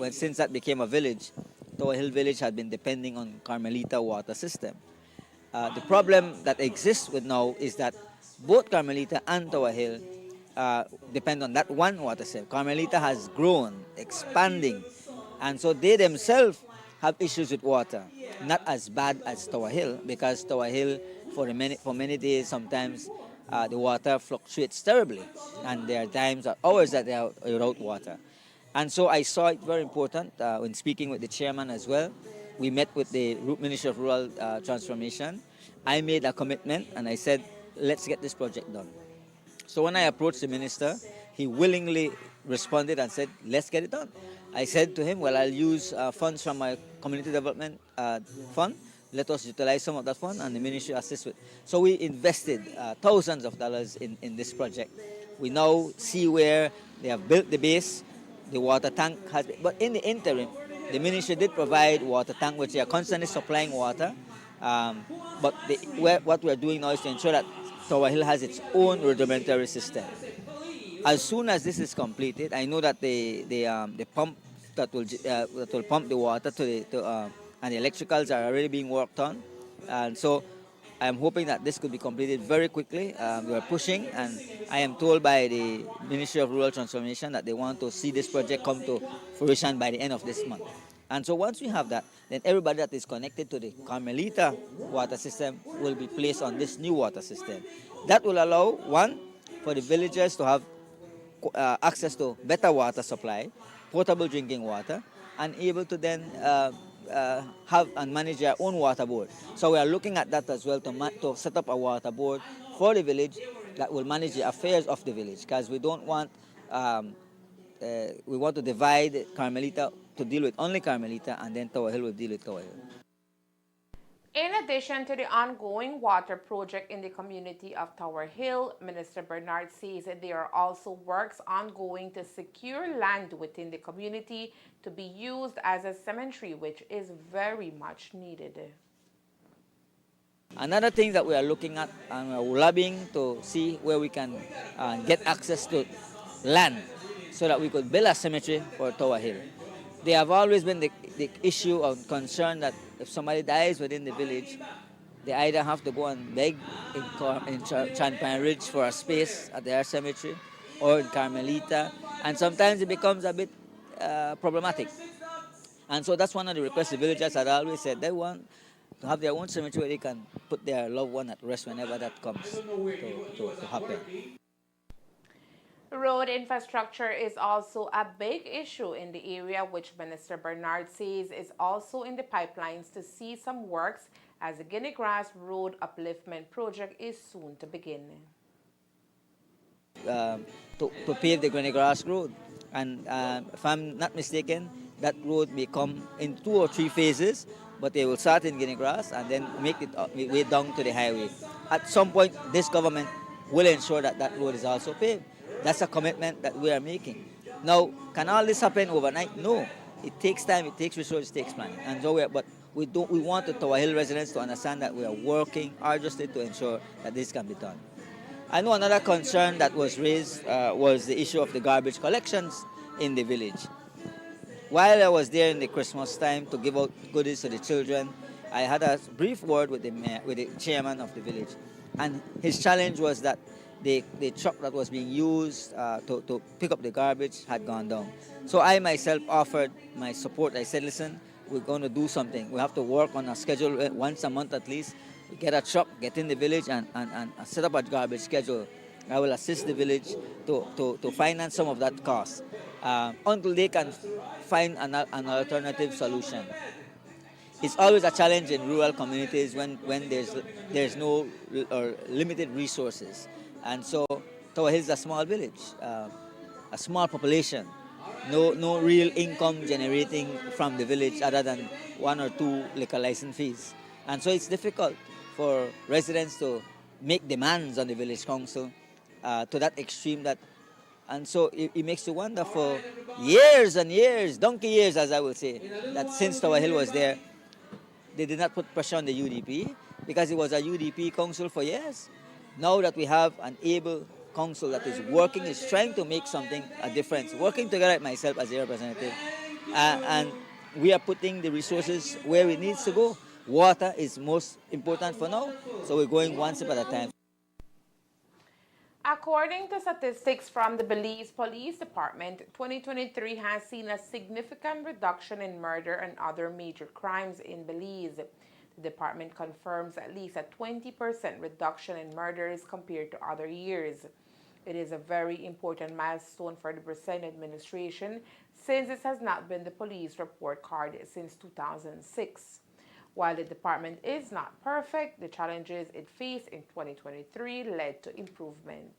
since that became a village, Tower Hill Village had been depending on Carmelita water system. The problem that exists with now is that both Carmelita and Tower Hill depend on that one water system. Carmelita has grown, expanding, and so they themselves have issues with water. Not as bad as Tower Hill, because Tower Hill, for many days, sometimes the water fluctuates terribly, and there are times or hours that they are without water. And so I saw it very important when speaking with the chairman as well. We met with the Ministry of Rural Transformation. I made a commitment and I said, let's get this project done. So when I approached the minister, he willingly responded and said, let's get it done. I said to him, well, I'll use funds from my community development fund. Let us utilize some of that fund and the ministry assist with. So we invested thousands of dollars in this project. We now see where they have built the base. The water tank has been, but in the interim, the ministry did provide water tank, which they are constantly supplying water. But what we are doing now is to ensure that Tower Hill has its own rudimentary system. As soon as this is completed, I know that the pump that will pump the water and the electricals are already being worked on, and so I'm hoping that this could be completed very quickly. We are pushing, and I am told by the Ministry of Rural Transformation that they want to see this project come to fruition by the end of this month. And so once we have that, then everybody that is connected to the Carmelita water system will be placed on this new water system. That will allow, one, for the villagers to have access to better water supply, potable drinking water, and able to then have and manage their own water board. So we are looking at that as well to set up a water board for the village that will manage the affairs of the village, because we don't want, we want to divide Carmelita to deal with only Carmelita, and then Tower Hill will deal with Tower Hill. In addition to the ongoing water project in the community of Tower Hill, Minister Bernard says that there are also works ongoing to secure land within the community to be used as a cemetery, which is very much needed. Another thing that we are looking at, and we're lobbying to see where we can get access to land so that we could build a cemetery for Tower Hill. There have always been the issue of concern that if somebody dies within the village, they either have to go and beg in Champion Ridge for a space at their cemetery or in Carmelita, and sometimes it becomes a bit problematic. And so that's one of the requests the villagers had always said. They want to have their own cemetery where they can put their loved one at rest whenever that comes to happen. Road infrastructure is also a big issue in the area, which Minister Bernard says is also in the pipelines to see some works as the Guinea Grass Road Upliftment Project is soon to begin. To pave the Guinea Grass Road, and if I'm not mistaken, that road may come in 2 or 3 phases, but they will start in Guinea Grass and then make it way down to the highway. At some point, this government will ensure that that road is also paved. That's a commitment that we are making. Now, can all this happen overnight? No. It takes time, it takes resources, it takes planning. And so we want the Tower Hill residents to understand that we are working arduously to ensure that this can be done. I know another concern that was raised was the issue of the garbage collections in the village. While I was there in the Christmas time to give out goodies to the children, I had a brief word with the chairman of the village. And his challenge was that the truck that was being used to pick up the garbage had gone down. So I myself offered my support. I said, listen, we're going to do something. We have to work on a schedule once a month at least. We get a truck, get in the village and set up a garbage schedule. I will assist the village to finance some of that cost until they can find an alternative solution. It's always a challenge in rural communities when there's no or limited resources. And so Tower Hill is a small village, a small population, no real income generating from the village other than 1 or 2 liquor license fees. And so it's difficult for residents to make demands on the village council to that extreme that, and so it makes you wonder for years and years, donkey years as I will say, that since Tower Hill was there, they did not put pressure on the UDP because it was a UDP council for years. Now that we have an able council that is working, is trying to make something, a difference, working together with myself as a representative, and we are putting the resources where it needs to go. Water is most important for now, so we're going one step at a time. According to statistics from the Belize Police Department, 2023 has seen a significant reduction in murder and other major crimes in Belize. The department confirms at least a 20% reduction in murders compared to other years. It is a very important milestone for the Briseno administration since this has not been the police report card since 2006. While the department is not perfect, the challenges it faced in 2023 led to improvement.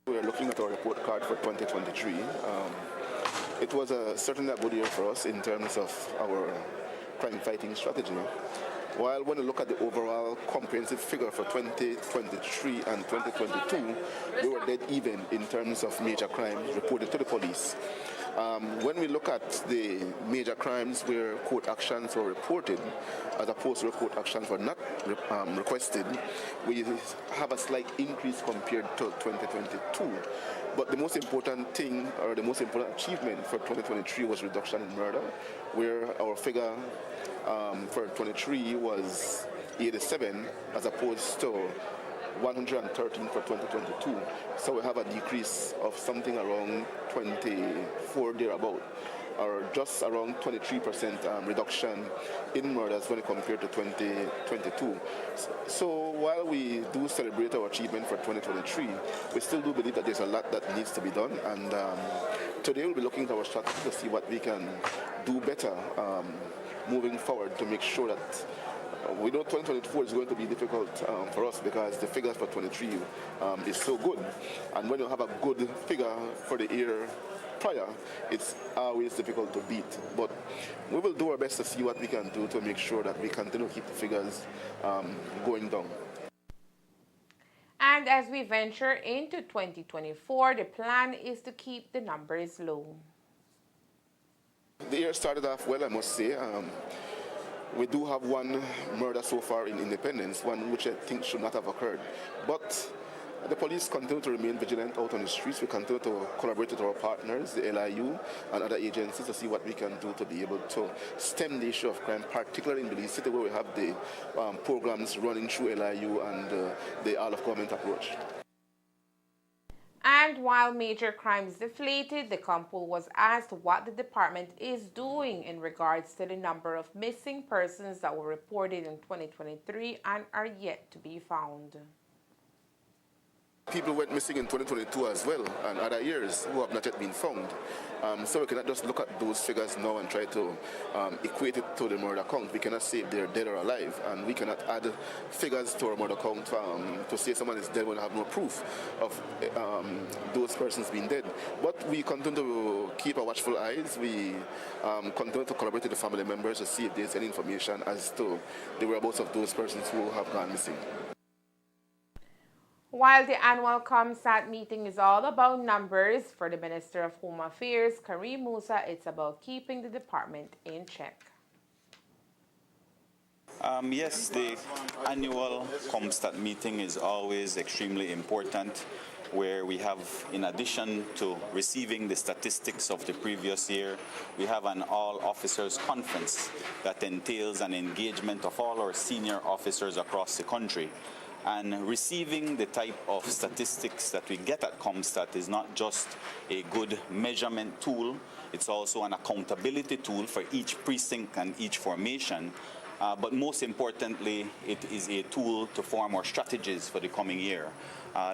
We are looking at our report card for 2023. It was certainly a good year for us in terms of our crime fighting strategy. While when you look at the overall comprehensive figure for 2023 and 2022, we were dead even in terms of major crimes reported to the police. When we look at the major crimes where court actions were reported, as opposed to court actions were not requested, we have a slight increase compared to 2022. But the most important thing, or the most important achievement for 2023 was reduction in murder, where our figure for 23 was 87 as opposed to 113 for 2022. So we have a decrease of something around 24 thereabout, or just around 23% reduction in murders when compared to 2022. So while we do celebrate our achievement for 2023, we still do believe that there's a lot that needs to be done, and today we'll be looking at our strategy to see what we can do better moving forward to make sure that we know 2024 is going to be difficult for us because the figures for 23 is so good. And when you have a good figure for the year prior, it's always difficult to beat. But we will do our best to see what we can do to make sure that we continue to keep the figures going down. And as we venture into 2024, the plan is to keep the numbers low. The year started off well, I must say. We do have one murder so far in Independence, one which I think should not have occurred. But the police continue to remain vigilant out on the streets. We continue to collaborate with our partners, the LIU and other agencies, to see what we can do to be able to stem the issue of crime, particularly in Belize City, where we have the programs running through LIU and the all-of-government approach. And while major crimes deflated, the Compol was asked what the department is doing in regards to the number of missing persons that were reported in 2023 and are yet to be found. People went missing in 2022 as well, and other years who have not yet been found. So we cannot just look at those figures now and try to equate it to the murder count. We cannot say if they're dead or alive, and we cannot add figures to our murder count to say someone is dead when we have no proof of those persons being dead. But we continue to keep a watchful eyes. We continue to collaborate with the family members to see if there's any information as to the whereabouts of those persons who have gone missing. While the annual ComStat meeting is all about numbers, for the Minister of Home Affairs, Kareem Musa, it's about keeping the department in check. Yes, the annual ComStat meeting is always extremely important, where we have, in addition to receiving the statistics of the previous year, we have an all-officers conference that entails an engagement of all our senior officers across the country. And receiving the type of statistics that we get at ComStat is not just a good measurement tool, it's also an accountability tool for each precinct and each formation. But most importantly, it is a tool to form our strategies for the coming year.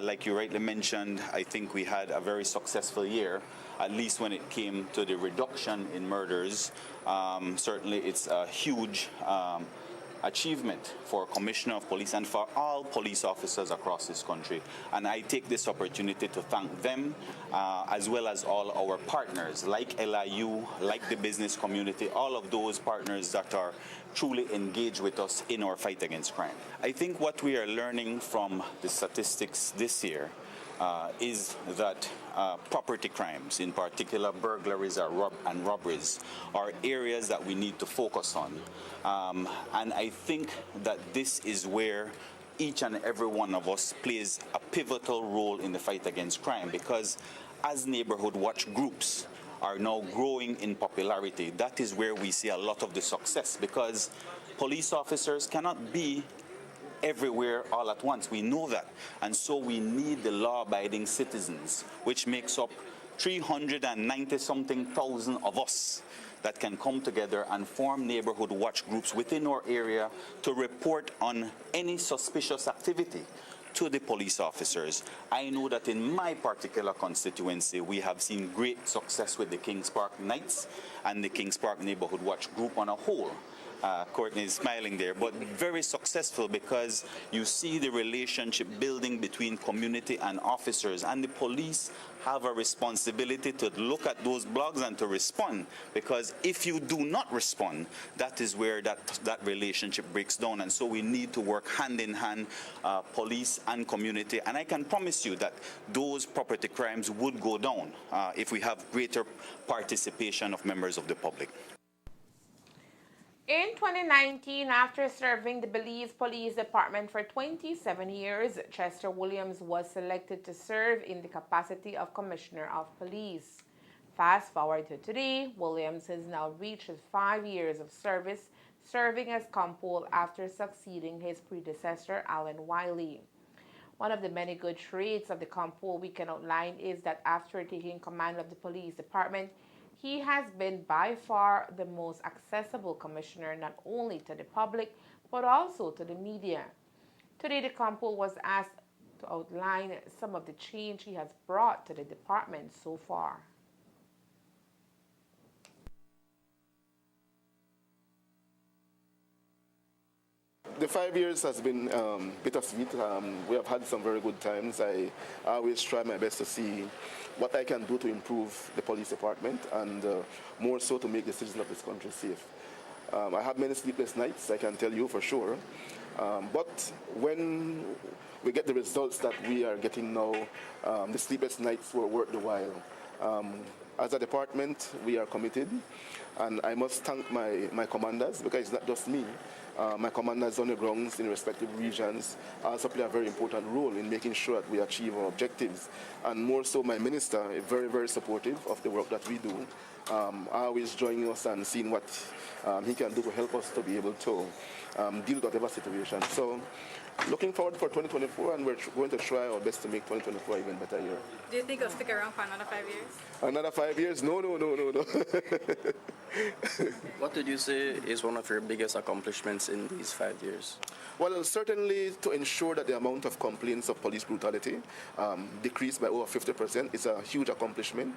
Like you rightly mentioned, I think we had a very successful year, at least when it came to the reduction in murders. Certainly it's a huge achievement for Commissioner of Police and for all police officers across this country. And I take this opportunity to thank them, as well as all our partners, like LIU, like the business community, all of those partners that are truly engaged with us in our fight against crime. I think what we are learning from the statistics this year is that property crimes, in particular burglaries and robberies, are areas that we need to focus on. And I think that this is where each and every one of us plays a pivotal role in the fight against crime, because as neighborhood watch groups are now growing in popularity, that is where we see a lot of the success, because police officers cannot be everywhere all at once. We know that. And so we need the law-abiding citizens, which makes up 390-something thousand of us that can come together and form neighborhood watch groups within our area to report on any suspicious activity to the police officers. I know that in my particular constituency, we have seen great success with the Kings Park Knights and the Kings Park Neighborhood Watch Group on a whole. Courtney is smiling there, but very successful because you see the relationship building between community and officers, and the police have a responsibility to look at those blogs and to respond, because if you do not respond, that is where that relationship breaks down. And so we need to work hand in hand, police and community, and I can promise you that those property crimes would go down if we have greater participation of members of the public. In 2019, after serving the Belize Police Department for 27 years, Chester Williams was selected to serve in the capacity of Commissioner of Police. Fast forward to today, Williams has now reached his 5 years of service, serving as Compole after succeeding his predecessor, Alan Wiley. One of the many good traits of the Compole we can outline is that after taking command of the police department, he has been by far the most accessible commissioner, not only to the public, but also to the media. Today, the Compole was asked to outline some of the change he has brought to the department so far. The 5 years has been bittersweet. We have had some very good times. I always try my best to see what I can do to improve the police department, and more so to make the citizens of this country safe. I have many sleepless nights, I can tell you for sure. But when we get the results that we are getting now, the sleepless nights were worth the while. As a department, we are committed, and I must thank my commanders, because it's not just me. My commanders on the grounds in respective regions also play a very important role in making sure that we achieve our objectives. And more so, my minister is very, very supportive of the work that we do, always joining us and seeing what he can do to help us to be able to deal with whatever situation. So, looking forward for 2024, and we're going to try our best to make 2024 even better year. Do you think you'll stick around for another 5 years? Another 5 years? No. What would you say is one of your biggest accomplishments in these 5 years? Well, certainly to ensure that the amount of complaints of police brutality decreased by over 50% is a huge accomplishment,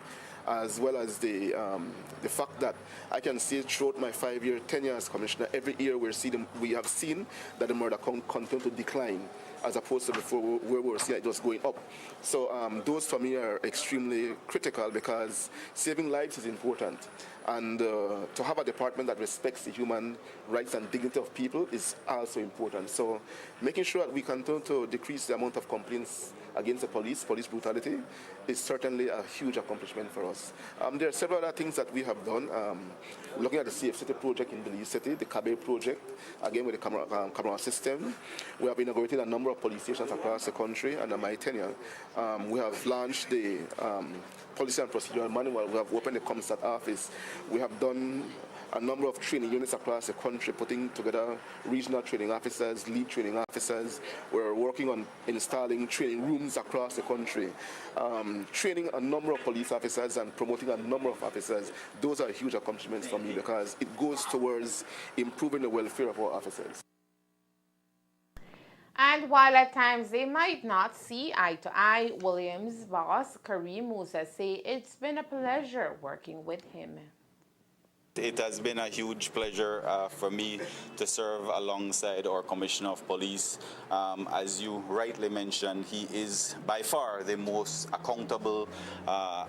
as well as the fact that I can see throughout my 5-year tenure as commissioner, every year we have seen that the murder count continue to decline, as opposed to before where we were seeing it just going up. So those for me are extremely critical, because saving lives is important. And to have a department that respects the human rights and dignity of people is also important. So making sure that we continue to decrease the amount of complaints against the police brutality, is certainly a huge accomplishment for us. There are several other things that we have done. Looking at the Safe City project in Belize City, the Cabe project, again with the camera system. We have inaugurated a number of police stations across the country under my tenure. We have launched the policy and procedural manual. We have opened the Comstat office. We have done a number of training units across the country, putting together regional training officers, lead training officers. We're working on installing training rooms across the country, training a number of police officers and promoting a number of officers. Those are huge accomplishments for me, because it goes towards improving the welfare of our officers. And while at times they might not see eye to eye, Williams' boss, Kareem Musa, say it's been a pleasure working with him. It has been a huge pleasure for me to serve alongside our Commissioner of Police. As you rightly mentioned, he is by far the most accountable,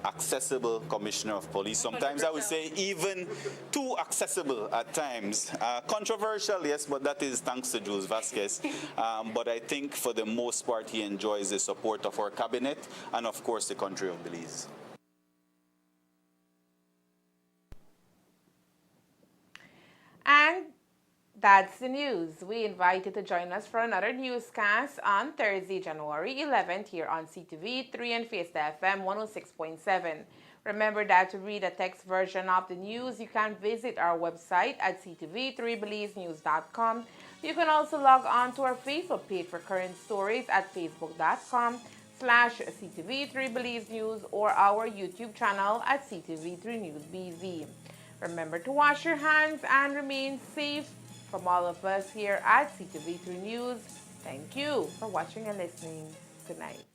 accessible Commissioner of Police. Sometimes I would say even too accessible at times. Controversial, yes, but that is thanks to Jules Vasquez. But I think for the most part, he enjoys the support of our cabinet and, of course, the country of Belize. And that's the news. We invite you to join us for another newscast on Thursday, January 11th here on CTV3 and Fiesta FM 106.7. Remember that to read a text version of the news, you can visit our website at ctv3belizenews.com. You can also log on to our Facebook page for current stories at facebook.com/CTV3BelizeNews or our YouTube channel at CTV3 News BV. Remember to wash your hands and remain safe. From all of us here at CTV3 News, thank you for watching and listening. Good night.